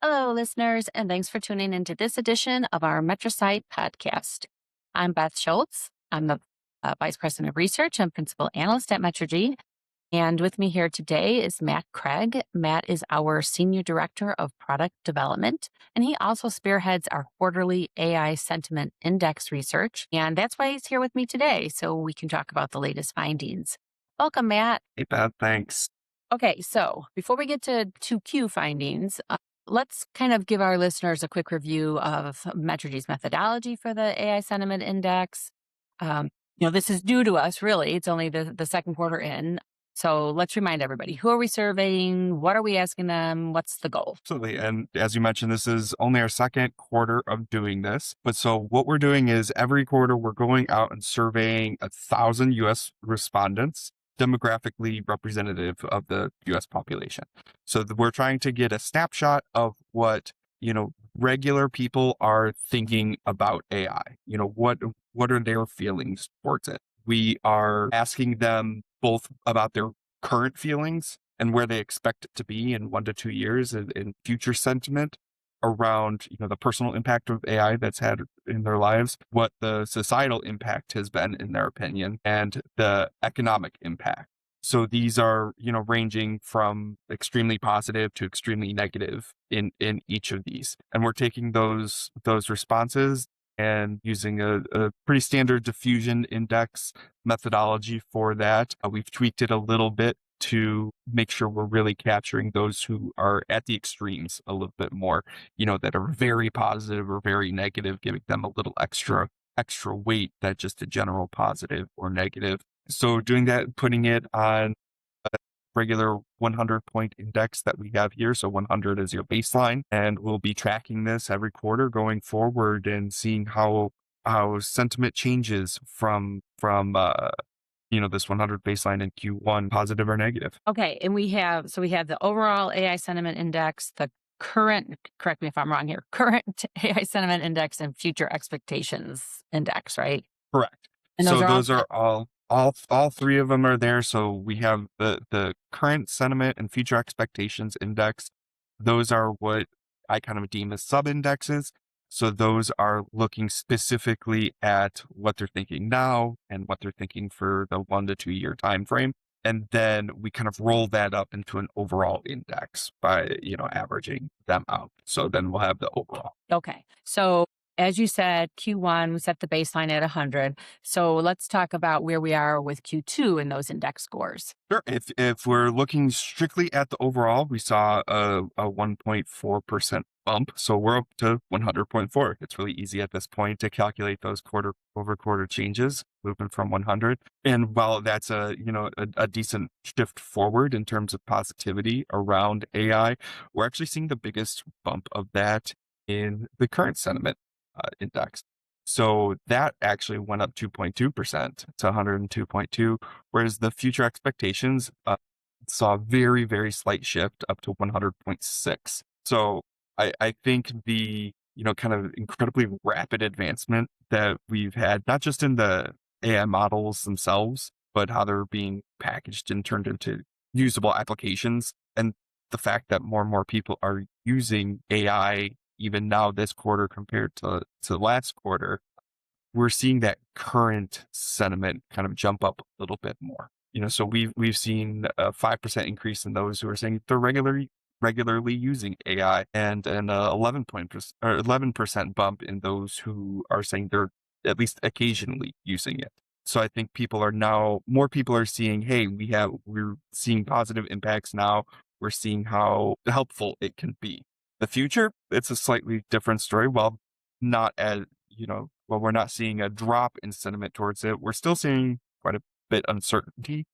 Hello, listeners, and thanks for tuning into this edition of our MetriSight podcast. I'm Beth Schultz. I'm the Vice President of Research and Principal Analyst at Metrigy. And with me here today is Matt Craig. Matt is our Senior Director of Product Development, and he also spearheads our quarterly AI Sentiment Index research. And that's why he's here with me today, so we can talk about the latest findings. Welcome, Matt. Hey, Beth, thanks. Okay, so before we get to 2Q findings, let's kind of give our listeners a quick review of Metrigy's methodology for the AI Sentiment Index. Um, this is new to us, really. It's only the second quarter in. So let's remind everybody, who are we surveying? What are we asking them? What's the goal? Absolutely. And as you mentioned, this is only our second quarter of doing this. But so what we're doing is every quarter we're going out and surveying 1,000 US respondents, demographically representative of the US population. So we're trying to get a snapshot of what, regular people are thinking about AI. What are their feelings towards it? We are asking them both about their current feelings and where they expect it to be in 1 to 2 years in future sentiment around, the personal impact of AI that's had in their lives, what the societal impact has been in their opinion, and the economic impact. So these are, ranging from extremely positive to extremely negative in each of these. And we're taking those responses and using a pretty standard diffusion index methodology for that. We've tweaked it a little bit to make sure we're really capturing those who are at the extremes a little bit more, that are very positive or very negative, giving them a little extra weight than just a general positive or negative. So doing that, putting it on a regular 100-point index that we have here. So 100 is your baseline, and we'll be tracking this every quarter going forward and seeing how sentiment changes from this 100 baseline in Q1, positive or negative. Okay, and we have the overall AI Sentiment Index, the current, correct me if I'm wrong here, current AI Sentiment Index and Future Expectations Index, right? Correct. And So those those are are all three of them are there. So we have the current sentiment and future expectations index. Those are what I kind of deem as sub-indexes. So those are looking specifically at what they're thinking now and what they're thinking for the 1 to 2 year time frame. And then we kind of roll that up into an overall index by, averaging them out. So then we'll have the overall. okay. So as you said, Q1, we set the baseline at 100. So let's talk about where we are with Q2 in those index scores. Sure. If we're looking strictly at the overall, we saw a 1.4% bump. So we're up to 100.4. It's really easy at this point to calculate those quarter over quarter changes, moving from 100. And while that's a decent shift forward in terms of positivity around AI, we're actually seeing the biggest bump of that in the current sentiment index. So that actually went up 2.2% to 102.2, whereas the future expectations saw a very, very slight shift up to 100.6. So I think the, kind of incredibly rapid advancement that we've had, not just in the AI models themselves, but how they're being packaged and turned into usable applications. And the fact that more and more people are using AI even now this quarter compared to last quarter, we're seeing that current sentiment kind of jump up a little bit more. So we've seen a 5% increase in those who are saying they're regularly using AI, and an 11% bump in those who are saying they're at least occasionally using it. So I think more people are seeing, hey, we're seeing positive impacts now. We're seeing how helpful it can be. The future, it's a slightly different story. While not as, while we're not seeing a drop in sentiment towards it, we're still seeing quite a bit uncertainty.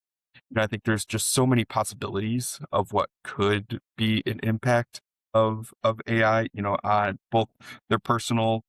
I think there's just so many possibilities of what could be an impact of AI, on both their personal,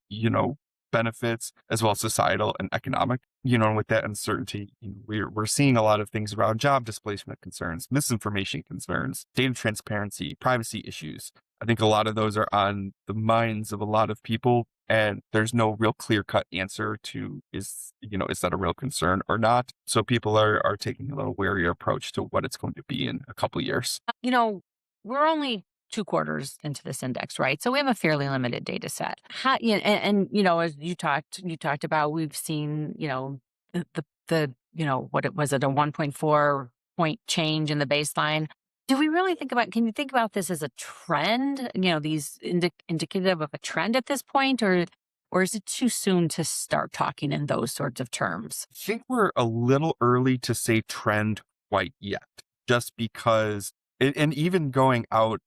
benefits as well as societal and economic. And with that uncertainty, we're seeing a lot of things around job displacement concerns, misinformation concerns, data transparency, privacy issues. I think a lot of those are on the minds of a lot of people, and there's no real clear-cut answer to is that a real concern or not? So people are taking a little warier approach to what it's going to be in a couple of years. We're only 2 quarters into this index, right? So we have a fairly limited data set. How, you know, as you talked about, we've seen, what it was, it a 1.4 point change in the baseline. Do we really can you think about this as a trend? These indicative of a trend at this point, or is it too soon to start talking in those sorts of terms? I think we're a little early to say trend quite yet, just because, and even going out,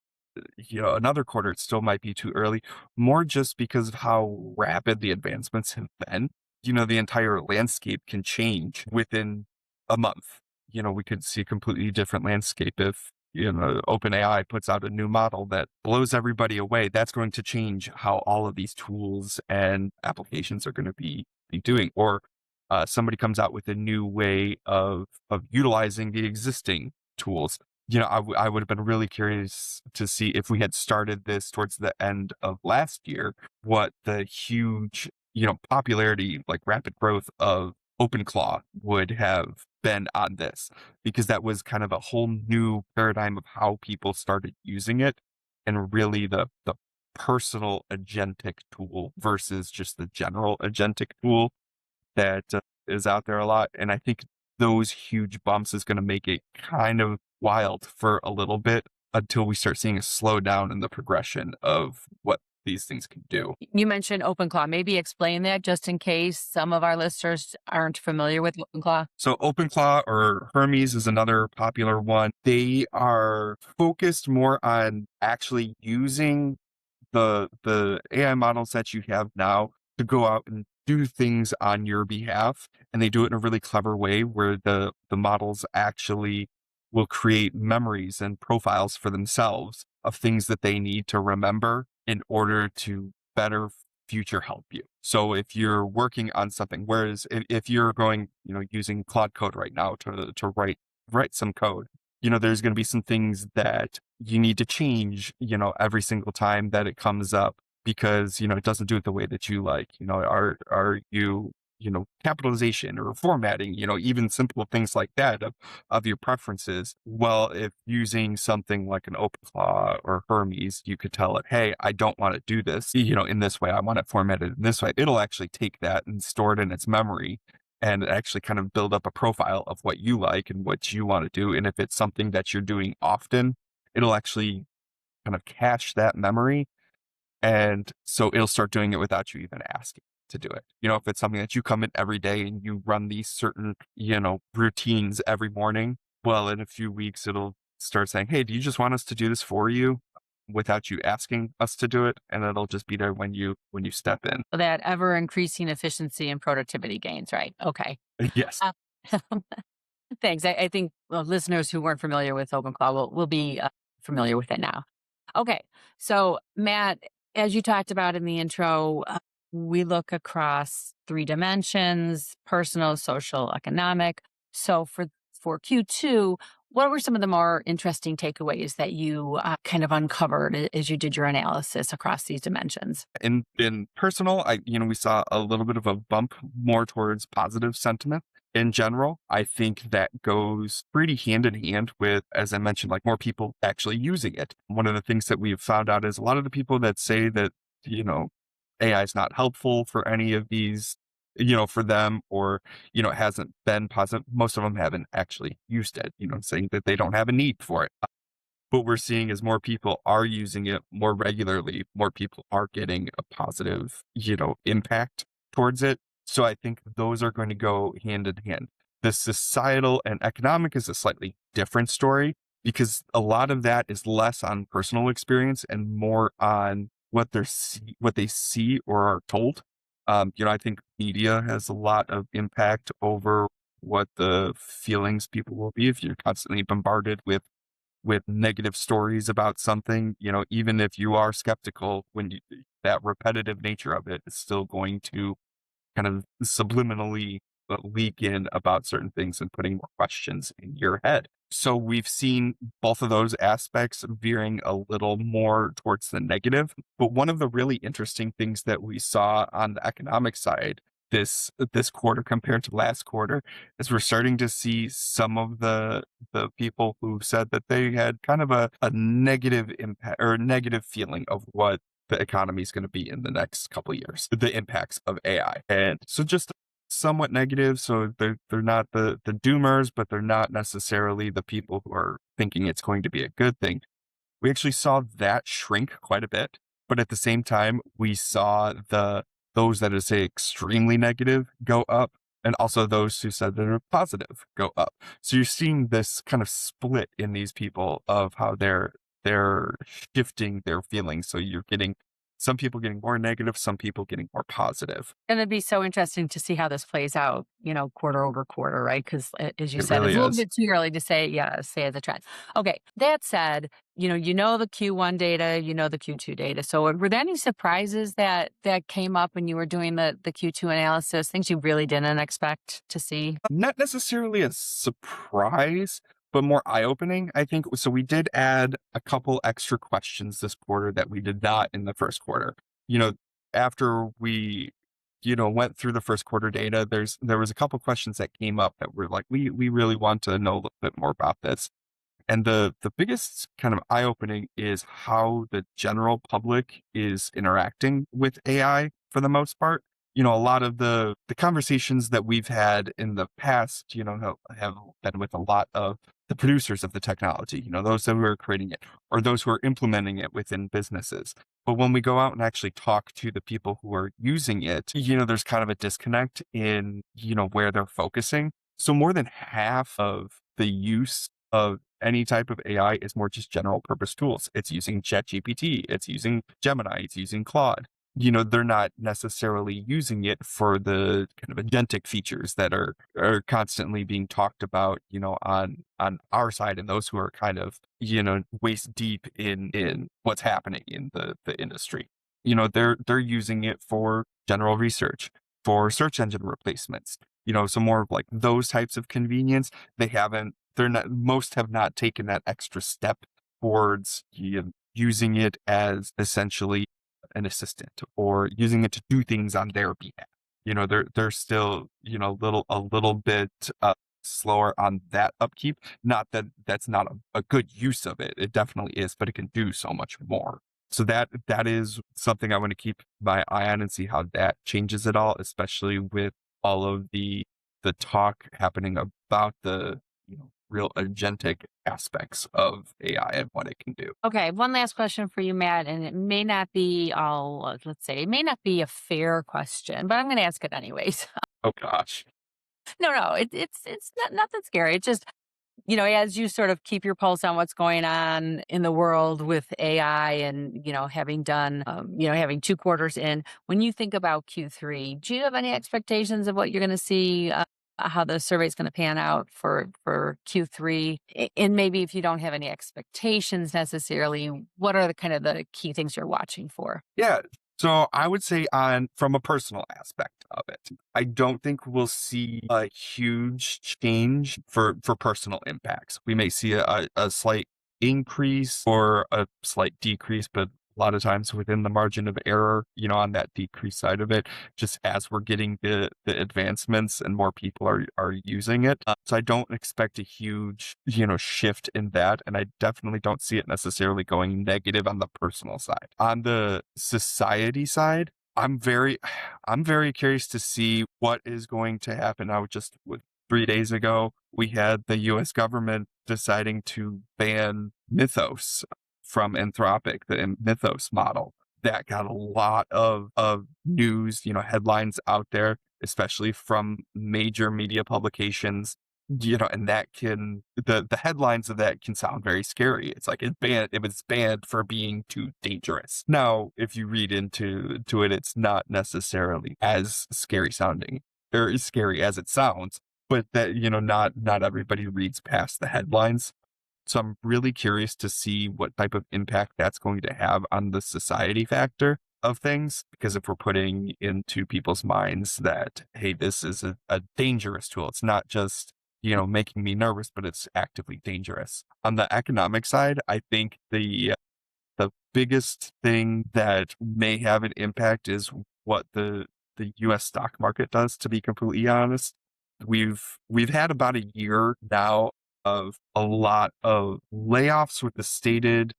another quarter, it still might be too early, more just because of how rapid the advancements have been. The entire landscape can change within a month. We could see a completely different landscape if, OpenAI puts out a new model that blows everybody away. That's going to change how all of these tools and applications are going to be doing. Or somebody comes out with a new way of utilizing the existing tools. I would have been really curious to see if we had started this towards the end of last year, what the huge, popularity, like rapid growth of OpenClaw would have been on this, because that was kind of a whole new paradigm of how people started using it, and really the personal agentic tool versus just the general agentic tool that is out there a lot. And I think those huge bumps is going to make it kind of wild for a little bit until we start seeing a slowdown in the progression of what these things can do. You mentioned OpenClaw. Maybe explain that just in case some of our listeners aren't familiar with OpenClaw. So OpenClaw or Hermes is another popular one. They are focused more on actually using the AI models that you have now to go out and do things on your behalf. And they do it in a really clever way where the models actually will create memories and profiles for themselves of things that they need to remember in order to better future help you. So if you're working on something, whereas if you're going, using Claude Code right now to write some code, there's going to be some things that you need to change, every single time that it comes up, because, it doesn't do it the way that you like. Are you, capitalization or formatting, even simple things like that of your preferences. Well, if using something like an OpenClaw or Hermes, you could tell it, hey, I don't want to do this, in this way. I want it formatted in this way. It'll actually take that and store it in its memory and actually kind of build up a profile of what you like and what you want to do. And if it's something that you're doing often, it'll actually kind of cache that memory. And so it'll start doing it without you even asking to do it. If it's something that you come in every day and you run these certain, routines every morning, well, in a few weeks, it'll start saying, hey, do you just want us to do this for you without you asking us to do it? And it'll just be there when you step in. So that ever increasing efficiency and productivity gains, right? Okay. Yes. Uh, Thanks. I think listeners who weren't familiar with OpenClaw will be familiar with it now. Okay. So, Matt, as you talked about in the intro, we look across 3 dimensions: personal, social, economic. So, for Q2, what were some of the more interesting takeaways that you kind of uncovered as you did your analysis across these dimensions? In personal, we saw a little bit of a bump more towards positive sentiment. In general, I think that goes pretty hand in hand with, as I mentioned, like more people actually using it. One of the things that we've found out is a lot of the people that say that, AI is not helpful for any of these, for them, or, it hasn't been positive. Most of them haven't actually used it, saying that they don't have a need for it. What we're seeing is more people are using it more regularly. More people are getting a positive, impact towards it. So I think those are going to go hand in hand. The societal and economic is a slightly different story, because a lot of that is less on personal experience and more on what they see or are told. I think media has a lot of impact over what the feelings people will be if you're constantly bombarded with negative stories about something. Even if you are skeptical, that repetitive nature of it is still going to kind of subliminally leak in about certain things and putting more questions in your head. So we've seen both of those aspects veering a little more towards the negative. But one of the really interesting things that we saw on the economic side this quarter compared to last quarter is we're starting to see some of the people who said that they had kind of a negative impact or negative feeling of what the economy is going to be in the next couple of years, the impacts of AI. And so just somewhat negative. So they're not the doomers, but they're not necessarily the people who are thinking it's going to be a good thing. We actually saw that shrink quite a bit, but at the same time, we saw those that are say extremely negative go up, and also those who said that are positive go up. So you're seeing this kind of split in these people of how they're shifting their feelings. So you're getting some people getting more negative, some people getting more positive. And it'd be so interesting to see how this plays out, quarter over quarter, right? Because as you It said, really it's a little is. bit too early to say, say as a trend. Okay. That said, you know the Q1 data, you know the Q2 data. So were there any surprises that came up when you were doing the Q2 analysis? Things you really didn't expect to see? Not necessarily a surprise, but more eye-opening, I think. So we did add a couple extra questions this quarter that we did not in the first quarter. You know, after we, went through the first quarter data, there was a couple questions that came up that were like, we really want to know a little bit more about this. And the biggest kind of eye-opening is how the general public is interacting with AI for the most part. A lot of the conversations that we've had in the past, have been with a lot of the producers of the technology, those that were creating it or those who are implementing it within businesses. But when we go out and actually talk to the people who are using it, there's kind of a disconnect in, where they're focusing. So more than half of the use of any type of AI is more just general purpose tools. It's using ChatGPT, it's using Gemini, it's using Claude. They're not necessarily using it for the kind of agentic features that are constantly being talked about, on our side and those who are kind of, waist deep in what's happening in the industry. They're using it for general research, for search engine replacements, so more of like those types of convenience. Most have not taken that extra step towards using it as essentially an assistant or using it to do things on their behalf. They're still, a little bit slower on that upkeep. Not that that's not a good use of it. It definitely is, but it can do so much more. So that is something I want to keep my eye on and see how that changes it all, especially with all of the talk happening about the real agentic aspects of AI and what it can do. Okay, one last question for you, Matt, and it may not be let's say, it may not be a fair question, but I'm going to ask it anyways. Oh gosh. No, it's not nothing scary. It's just as you sort of keep your pulse on what's going on in the world with AI and, having done, having 2 quarters in, when you think about Q3, do you have any expectations of what you're going to see, how the survey is going to pan out for Q3? And maybe if you don't have any expectations necessarily, what are the kind of the key things you're watching for? Yeah. So I would say from a personal aspect of it, I don't think we'll see a huge change for personal impacts. We may see a slight increase or a slight decrease, but a lot of times within the margin of error, on that decrease side of it, just as we're getting the advancements and more people are using it. So I don't expect a huge, shift in that. And I definitely don't see it necessarily going negative on the personal side. On the society side, I'm very curious to see what is going to happen. Now, just with 3 days ago, we had the US government deciding to ban Mythos from Anthropic, the Mythos model. That got a lot of news, headlines out there, especially from major media publications, and that the headlines of that can sound very scary. It's like it was banned for being too dangerous. Now, if you read into it, it's not necessarily as scary sounding or as scary as it sounds, but that, not everybody reads past the headlines. So I'm really curious to see what type of impact that's going to have on the society factor of things. Because if we're putting into people's minds that, hey, this is a dangerous tool, it's not just, making me nervous, but it's actively dangerous. On the economic side, I think the biggest thing that may have an impact is what the the US stock market does, to be completely honest. We've had about a year now of a lot of layoffs with the stated,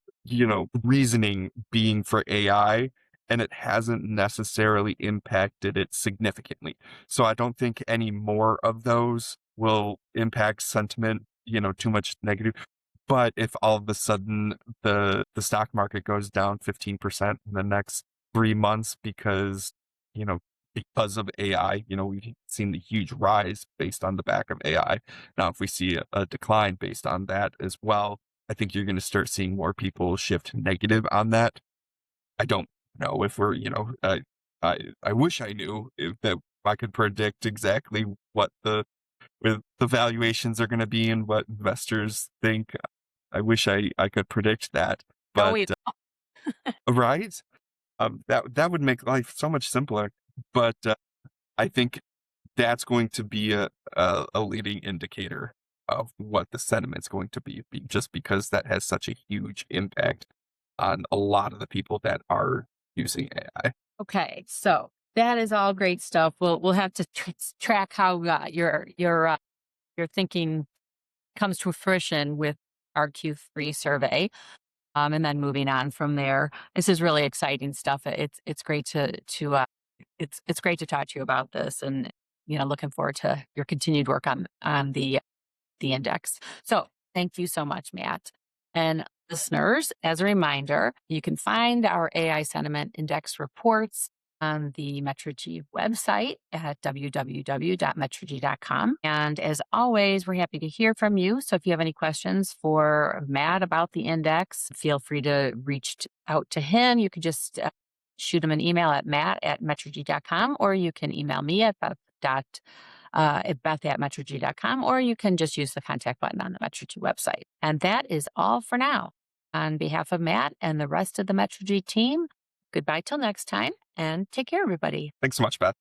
reasoning being for AI, and it hasn't necessarily impacted it significantly. So I don't think any more of those will impact sentiment, too much negative. But if all of a sudden the stock market goes down 15% in the next 3 months you know, because of AI, we've seen the huge rise based on the back of AI. Now, if we see a decline based on that as well, I think you're going to start seeing more people shift negative on that. I don't know if we're, I wish I knew if that I could predict exactly what the valuations are going to be and what investors think. I wish I could predict that, No, but right? That would make life so much simpler. But I think that's going to be a leading indicator of what the sentiment's going to be, just because that has such a huge impact on a lot of the people that are using AI. Okay, so that is all great stuff. We'll have to track how your thinking comes to fruition with our Q3 survey, and then moving on from there. This is really exciting stuff. It's great to it's great to talk to you about this, and looking forward to your continued work on the index. So thank you so much, Matt. And listeners, as a reminder, you can find our AI sentiment index reports on the Metrigy website at www.metrigy.com. And as always, we're happy to hear from you. So if you have any questions for Matt about the index, feel free to reach out to him. You could just shoot him an email at matt@metrigy.com, or you can email me at beth@metrigy.com, or you can just use the contact button on the Metrigy website. And that is all for now. On behalf of Matt and the rest of the Metrigy team, goodbye till next time, and take care, everybody. Thanks so much, Beth.